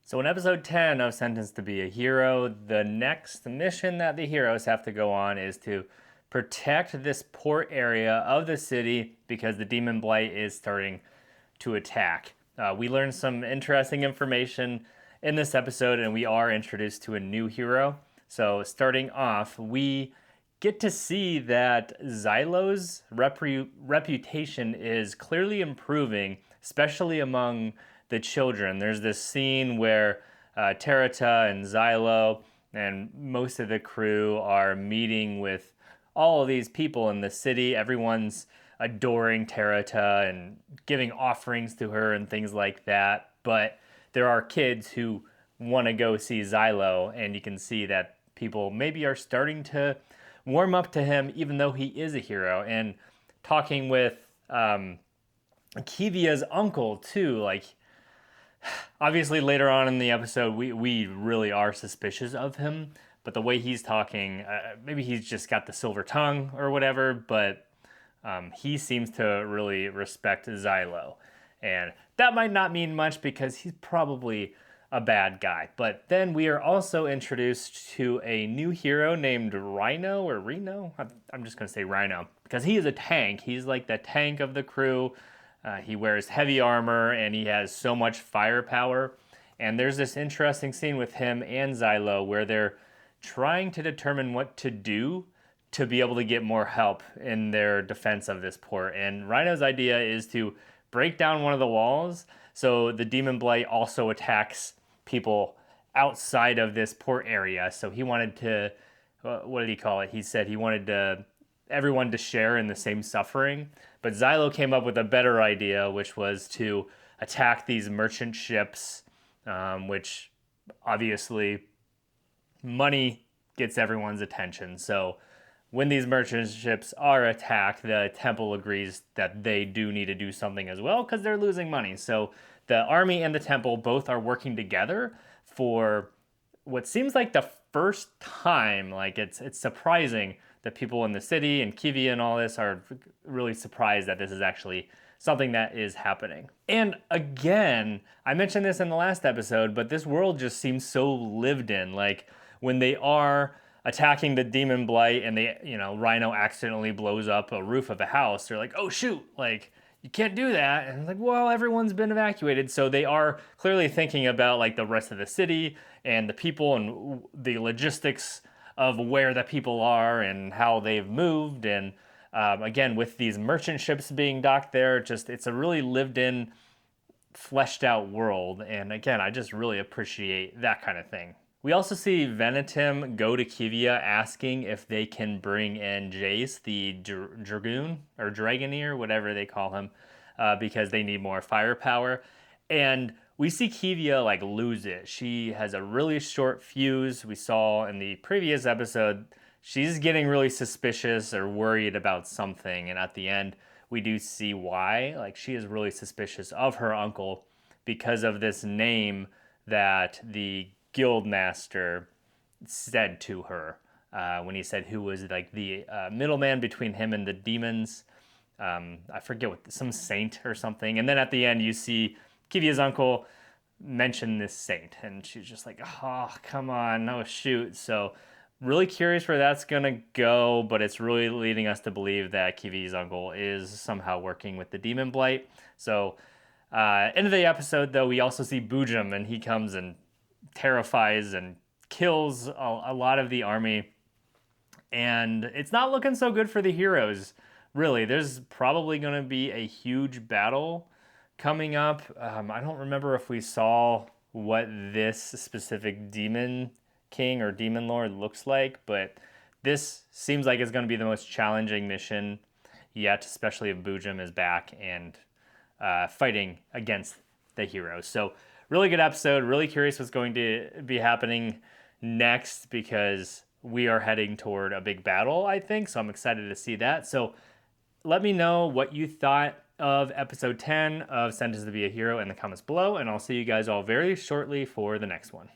So in episode 10 of Sentenced to be a Hero, the next mission that the heroes have to go on is to protect this port area of the city because the demon blight is starting to attack. We learned some interesting information in this episode, and we are introduced to a new hero. So starting off, we get to see that Xylo's reputation is clearly improving, especially among the children. There's this scene where Terata and Xylo and most of the crew are meeting with all of these people in the city. Everyone's adoring Terata and giving offerings to her and things like that. But there are kids who want to go see Xylo, and you can see that people maybe are starting to warm up to him, even though he is a hero. And talking with Kivia's uncle too, like obviously later on in the episode we really are suspicious of him, but the way he's talking, maybe he's just got the silver tongue or whatever, but he seems to really respect Xylo. And that might not mean much because he's probably a bad guy. But then we are also introduced to a new hero named Rhino or Reno. I'm just going to say Rhino because he is a tank. He's like the tank of the crew. He wears heavy armor and he has so much firepower. And there's this interesting scene with him and Xylo where they're trying to determine what to do to be able to get more help in their defense of this port. And Rhino's idea is to break down one of the walls so the demon blight also attacks people outside of this port area. So he wanted to, what did he call it? He said he wanted everyone to share in the same suffering. But Xylo came up with a better idea, which was to attack these merchant ships, which obviously money gets everyone's attention. So when these merchant ships are attacked, the temple agrees that they do need to do something as well because they're losing money. So the army and the temple both are working together for what seems like the first time. Like it's surprising that people in the city and Kivia and all this are really surprised that this is actually something that is happening. And again, I mentioned this in the last episode, but this world just seems so lived in. Like when they are attacking the demon blight and Rhino accidentally blows up a roof of a house, they're like, oh shoot, like you can't do that. And like, well, everyone's been evacuated. So they are clearly thinking about like the rest of the city and the people and the logistics of where the people are and how they've moved. And again, with these merchant ships being docked there, it's a really lived in, fleshed out world. And again, I just really appreciate that kind of thing. We also see Venetim go to Kivia asking if they can bring in Jace, the Dragoon or Dragoneer, whatever they call him, because they need more firepower. And we see Kivia like lose it. She has a really short fuse. We saw in the previous episode, she's getting really suspicious or worried about something. And at the end, we do see why. Like she is really suspicious of her uncle because of this name that the guildmaster said to her when he said who was like the middleman between him and the demons. I forget some saint or something. And then at the end, you see Kivia's uncle mention this saint, and she's just like, oh, come on, no, shoot. So really curious where that's gonna go, but it's really leading us to believe that Kivia's uncle is somehow working with the demon blight. So end of the episode, though, we also see Bujum, and he comes and terrifies and kills a lot of the army. And it's not looking so good for the heroes, really. There's probably going to be a huge battle coming up. I don't remember if we saw what this specific demon king or demon lord looks like, but this seems like it's going to be the most challenging mission yet, especially if Bujum is back and fighting against the heroes. So really good episode. Really curious what's going to be happening next because we are heading toward a big battle, I think. So I'm excited to see that. So let me know what you thought of episode 10 of Sentenced to be a Hero in the comments below, and I'll see you guys all very shortly for the next one.